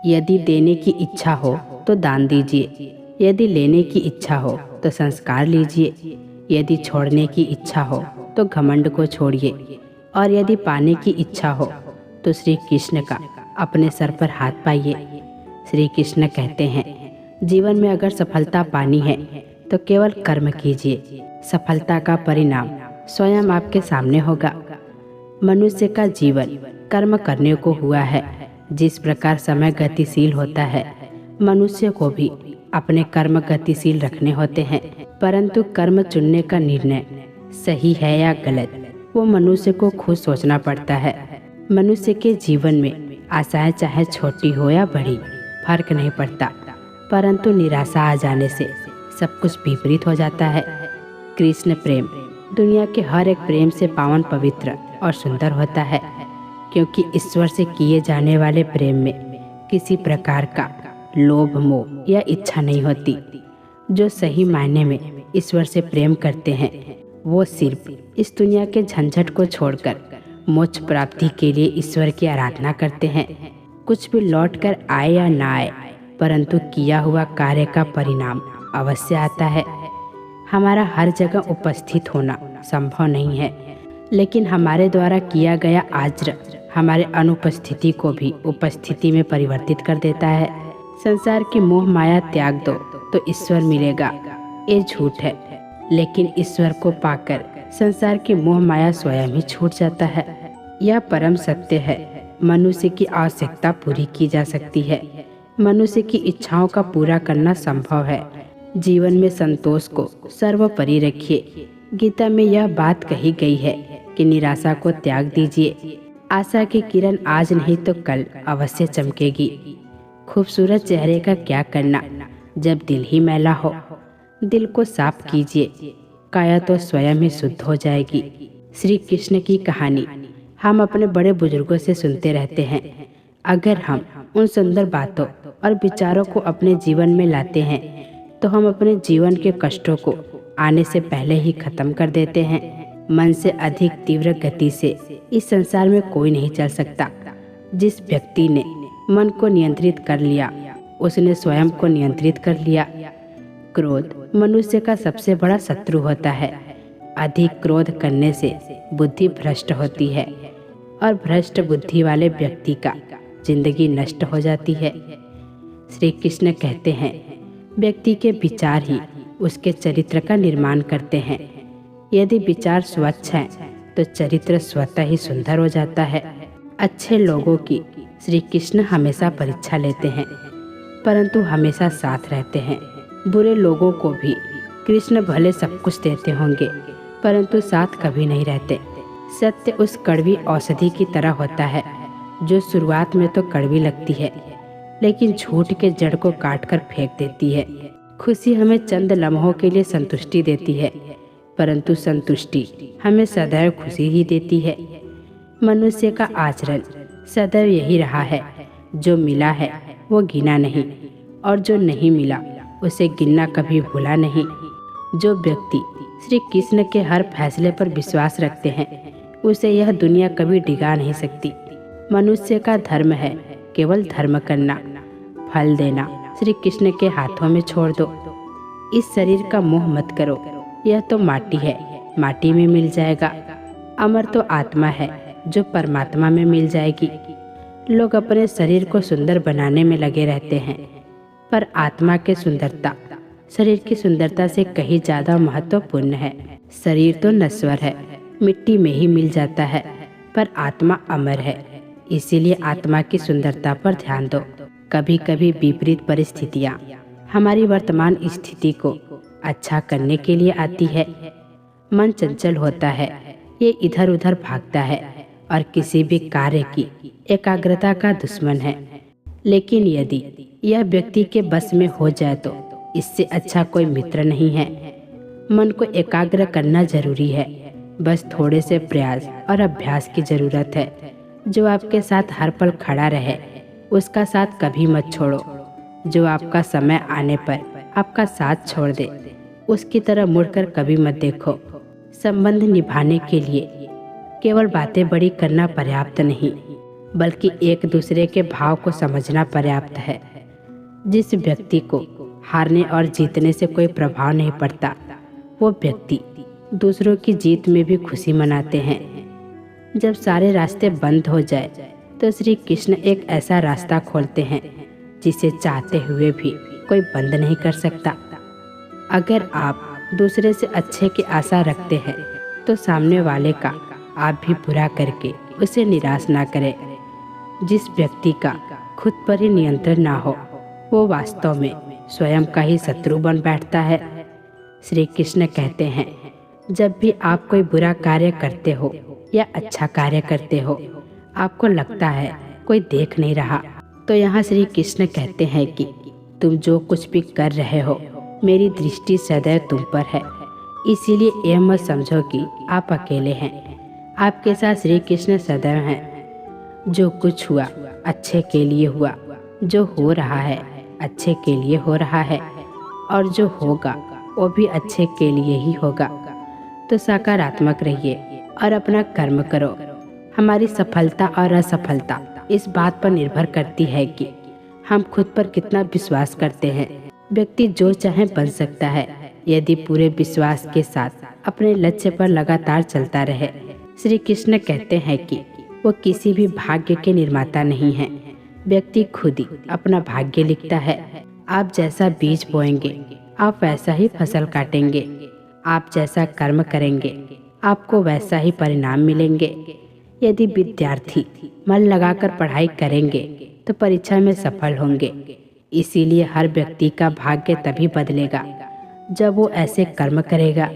यदि देने की इच्छा हो तो दान दीजिए, यदि लेने की इच्छा हो तो संस्कार लीजिए, यदि छोड़ने की इच्छा हो तो घमंड को छोड़िए, और यदि पाने की इच्छा हो तो श्री कृष्ण का अपने सर पर हाथ पाइए। श्री कृष्ण कहते हैं, जीवन में अगर सफलता पानी है तो केवल कर्म कीजिए, सफलता का परिणाम स्वयं आपके सामने होगा। मनुष्य का जीवन कर्म करने को हुआ है। जिस प्रकार समय गतिशील होता है, मनुष्य को भी अपने कर्म गतिशील रखने होते हैं, परंतु कर्म चुनने का निर्णय सही है या गलत, वो मनुष्य को खुद सोचना पड़ता है। मनुष्य के जीवन में आशाएं चाहे छोटी हो या बड़ी फर्क नहीं पड़ता, परंतु निराशा आ जाने से सब कुछ विपरीत हो जाता है। कृष्ण प्रेम दुनिया के हर एक प्रेम से पावन, पवित्र और सुंदर होता है, क्योंकि ईश्वर से किए जाने वाले प्रेम में किसी प्रकार का लोभ, मोह या इच्छा नहीं होती। जो सही मायने में ईश्वर से प्रेम करते हैं, वो सिर्फ इस दुनिया के झंझट को छोड़कर मोक्ष प्राप्ति के लिए ईश्वर की आराधना करते हैं। कुछ भी लौट कर आए या ना आए, परंतु किया हुआ कार्य का परिणाम अवश्य आता है। हमारा हर जगह उपस्थित होना संभव नहीं है, लेकिन हमारे द्वारा किया गया आचरण हमारे अनुपस्थिति को भी उपस्थिति में परिवर्तित कर देता है। संसार की मोह माया त्याग दो तो ईश्वर मिलेगा, ये झूठ है, लेकिन ईश्वर को पाकर संसार की मोह माया स्वयं ही छूट जाता है। यह परम सत्य है। मनुष्य की आवश्यकता पूरी की जा सकती है, मनुष्य की इच्छाओं का पूरा करना संभव है। जीवन में संतोष को सर्वोपरि रखिए। गीता में यह बात कही गई है कि निराशा को त्याग दीजिए। आशा की किरण आज नहीं तो कल अवश्य चमकेगी। खूबसूरत चेहरे का क्या करना जब दिल ही मैला हो। दिल को साफ कीजिए, काया तो स्वयं ही शुद्ध हो जाएगी। श्री कृष्ण की कहानी हम अपने बड़े बुजुर्गों से सुनते रहते हैं। अगर हम उन सुंदर बातों और विचारों को अपने जीवन में लाते हैं तो हम अपने जीवन के कष्टों को आने से पहले ही खत्म कर देते हैं। मन से अधिक तीव्र गति से इस संसार में कोई नहीं चल सकता। जिस व्यक्ति ने मन को नियंत्रित कर लिया, उसने स्वयं को नियंत्रित कर लिया। क्रोध मनुष्य का सबसे बड़ा शत्रु होता है। अधिक क्रोध करने से बुद्धि भ्रष्ट होती है, और भ्रष्ट बुद्धि वाले व्यक्ति का जिंदगी नष्ट हो जाती है। श्री कृष्ण कहते हैं, व्यक्ति के विचार ही उसके चरित्र का निर्माण करते हैं। यदि विचार स्वच्छ हैं तो चरित्र स्वतः ही सुंदर हो जाता है। अच्छे लोगों की श्री कृष्ण हमेशा परीक्षा लेते हैं, परंतु हमेशा साथ रहते हैं। बुरे लोगों को भी कृष्ण भले सब कुछ देते होंगे, परंतु साथ कभी नहीं रहते। सत्य उस कड़वी औषधि की तरह होता है जो शुरुआत में तो कड़वी लगती है, लेकिन झूठ के जड़ को काट कर फेंक देती है। खुशी हमें चंद लम्हों के लिए संतुष्टि देती है, परंतु संतुष्टि हमें सदैव खुशी ही देती है। मनुष्य का आचरण सदैव यही रहा है, जो मिला है वो गिना नहीं, और जो नहीं मिला उसे गिनना कभी भूला नहीं। जो व्यक्ति श्री कृष्ण के हर फैसले पर विश्वास रखते हैं, उसे यह दुनिया कभी डिगा नहीं सकती। मनुष्य का धर्म है केवल धर्म करना, फल देना श्री कृष्ण के हाथों में छोड़ दो। इस शरीर का मोह मत करो, यह तो माटी है, माटी में मिल जाएगा। अमर तो आत्मा है जो परमात्मा में मिल जाएगी। लोग अपने शरीर को सुंदर बनाने में लगे रहते हैं, पर आत्मा की सुंदरता शरीर की सुंदरता से कहीं ज्यादा महत्वपूर्ण है। शरीर तो नश्वर है, मिट्टी में ही मिल जाता है, पर आत्मा अमर है। इसीलिए आत्मा की सुंदरता पर ध्यान दो। कभी कभी विपरीत परिस्थितियाँ हमारी वर्तमान स्थिति को अच्छा करने के लिए आती है। मन चंचल होता है, ये इधर उधर भागता है और किसी भी कार्य की एकाग्रता का दुश्मन है। लेकिन यदि यह व्यक्ति के बस में हो जाए तो इससे अच्छा कोई मित्र नहीं है। मन को एकाग्र करना जरूरी है, बस थोड़े से प्रयास और अभ्यास की जरूरत है। जो आपके साथ हर पल खड़ा रहे, उसका साथ कभी मत छोड़ो। जो आपका समय आने पर आपका साथ छोड़ दे, उसकी तरह मुड़कर कभी मत देखो। संबंध निभाने के लिए केवल बातें बड़ी करना पर्याप्त नहीं, बल्कि एक दूसरे के भाव को समझना पर्याप्त है। जिस व्यक्ति को हारने और जीतने से कोई प्रभाव नहीं पड़ता, वो व्यक्ति दूसरों की जीत में भी खुशी मनाते हैं। जब सारे रास्ते बंद हो जाए तो श्री कृष्ण एक ऐसा रास्ता खोलते हैं जिसे चाहते हुए भी कोई बंद नहीं कर सकता। अगर आप दूसरे से अच्छे की आशा रखते हैं तो सामने वाले का आप भी बुरा करके उसे निराश ना करें। जिस व्यक्ति का खुद पर ही नियंत्रण ना हो, वो वास्तव में स्वयं का ही शत्रु बन बैठता है। श्री कृष्ण कहते हैं, जब भी आप कोई बुरा कार्य करते हो या अच्छा कार्य करते हो, आपको लगता है कोई देख नहीं रहा, तो यहाँ श्री कृष्ण कहते हैं कि तुम जो कुछ भी कर रहे हो, मेरी दृष्टि सदैव तुम पर है। इसीलिए यह मत समझो कि आप अकेले हैं। आपके साथ श्री कृष्ण सदैव हैं। जो कुछ हुआ अच्छे के लिए हुआ, जो हो रहा है अच्छे के लिए हो रहा है, और जो होगा वो भी अच्छे के लिए ही होगा। तो सकारात्मक रहिए और अपना कर्म करो। हमारी सफलता और असफलता इस बात पर निर्भर करती है कि हम खुद पर कितना विश्वास करते हैं। व्यक्ति जो चाहे बन सकता है यदि पूरे विश्वास के साथ अपने लक्ष्य पर लगातार चलता रहे। श्री कृष्ण कहते हैं कि वो किसी भी भाग्य के निर्माता नहीं है। व्यक्ति खुद ही अपना भाग्य लिखता है। आप जैसा बीज बोएंगे आप वैसा ही फसल काटेंगे। आप जैसा कर्म करेंगे आपको वैसा ही परिणाम मिलेंगे। यदि विद्यार्थी मन लगाकर पढ़ाई करेंगे तो परीक्षा में सफल होंगे। इसीलिए हर व्यक्ति का भाग्य तभी बदलेगा जब वो ऐसे कर्म करेगा।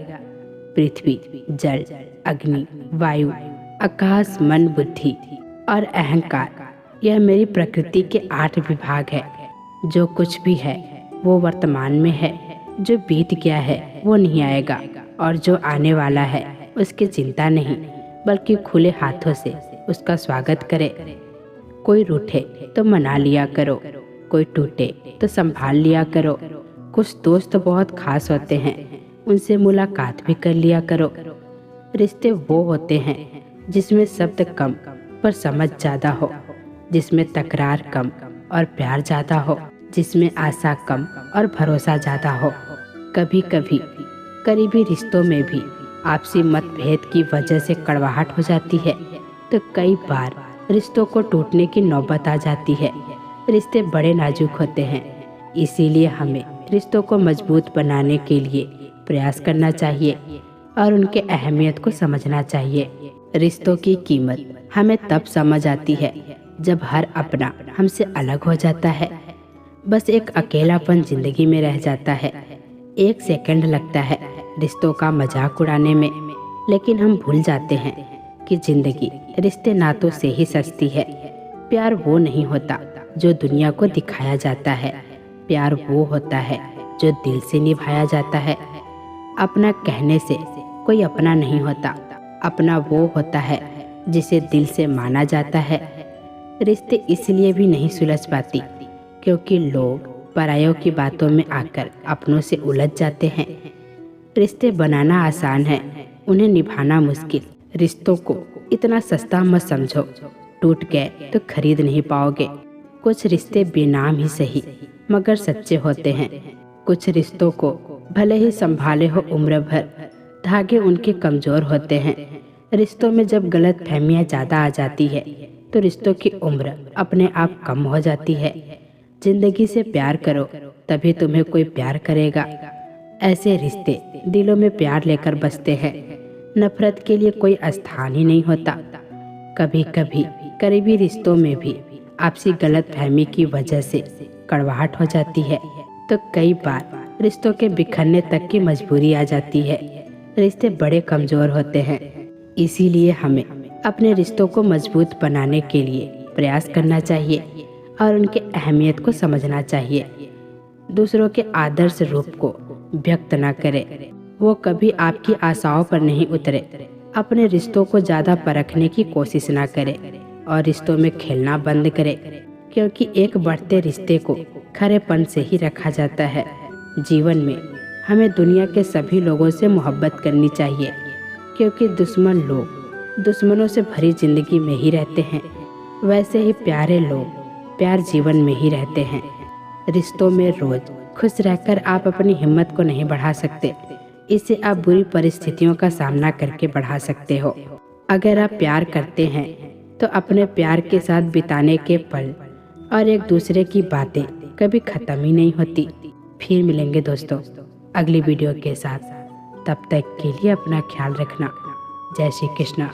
पृथ्वी, जल, अग्नि, वायु, आकाश, मन, बुद्धि और अहंकार, यह मेरी प्रकृति के 8 विभाग है। जो कुछ भी है वो वर्तमान में है। जो बीत गया है वो नहीं आएगा, और जो आने वाला है उसकी चिंता नहीं, बल्कि खुले हाथों से उसका स्वागत करे। कोई रूठे तो मना लिया करो, कोई टूटे तो संभाल लिया करो। कुछ दोस्त बहुत खास होते हैं, उनसे मुलाकात भी कर लिया करो। रिश्ते वो होते हैं जिसमें शब्द कम पर समझ ज़्यादा हो, जिसमें तकरार कम और प्यार ज़्यादा हो, जिसमें आशा कम और भरोसा ज़्यादा हो। कभी कभी करीबी रिश्तों में भी आपसी मतभेद की वजह से कड़वाहट हो जाती है, तो कई बार रिश्तों को टूटने की नौबत आ जाती है। रिश्ते बड़े नाजुक होते हैं, इसीलिए हमें रिश्तों को मजबूत बनाने के लिए प्रयास करना चाहिए और उनके अहमियत को समझना चाहिए। रिश्तों की कीमत हमें तब समझ आती है जब हर अपना हमसे अलग हो जाता है। बस एक अकेलापन जिंदगी में रह जाता है। 1 सेकंड लगता है रिश्तों का मजाक उड़ाने में, लेकिन हम भूल जाते हैं कि जिंदगी रिश्ते नातों से ही सजती है। प्यार वो नहीं होता जो दुनिया को दिखाया जाता है। प्यार वो होता है जो दिल से निभाया जाता है। अपना कहने से कोई अपना नहीं होता। अपना वो होता है जिसे दिल से माना जाता है। रिश्ते इसलिए भी नहीं सुलझ पाती क्योंकि लोग परायों की बातों में आकर अपनों से उलझ जाते हैं। रिश्ते बनाना आसान है, उन्हें निभाना मुश्किल। रिश्तों को इतना सस्ता मत समझो, टूट गए तो खरीद नहीं पाओगे। कुछ रिश्ते बेनाम ही सही मगर सच्चे होते हैं। कुछ रिश्तों को भले ही संभाले हो उम्र भर, धागे उनके कमजोर होते हैं। रिश्तों में जब गलत फहमियाँ ज़्यादा आ जाती है तो रिश्तों की उम्र अपने आप कम हो जाती है। जिंदगी से प्यार करो तभी तुम्हें कोई प्यार करेगा। ऐसे रिश्ते दिलों में प्यार लेकर बसते हैं। नफरत के लिए कोई स्थान ही नहीं होता। कभी कभी करीबी रिश्तों में भी आपसी गलतफहमी की वजह से कड़वाहट हो जाती है, तो कई बार रिश्तों के बिखरने तक की मजबूरी आ जाती है। रिश्ते बड़े कमजोर होते हैं, इसीलिए हमें अपने रिश्तों को मजबूत बनाने के लिए प्रयास करना चाहिए और उनके अहमियत को समझना चाहिए। दूसरों के आदर्श रूप को व्यक्त न करें, वो कभी आपकी आशाओं पर नहीं उतरे। अपने रिश्तों को ज़्यादा परखने की कोशिश ना करें और रिश्तों में खेलना बंद करें, क्योंकि एक बढ़ते रिश्ते को खरेपन से ही रखा जाता है। जीवन में हमें दुनिया के सभी लोगों से मोहब्बत करनी चाहिए, क्योंकि दुश्मन लोग दुश्मनों से भरी जिंदगी में ही रहते हैं। वैसे ही प्यारे लोग प्यार जीवन में ही रहते हैं। रिश्तों में रोज खुश रहकर आप अपनी हिम्मत को नहीं बढ़ा सकते, इसे आप बुरी परिस्थितियों का सामना करके बढ़ा सकते हो। अगर आप प्यार करते हैं तो अपने प्यार के साथ बिताने के पल और एक दूसरे की बातें कभी ख़त्म ही नहीं होती। फिर मिलेंगे दोस्तों अगली वीडियो के साथ। तब तक के लिए अपना ख्याल रखना। जय श्री कृष्णा।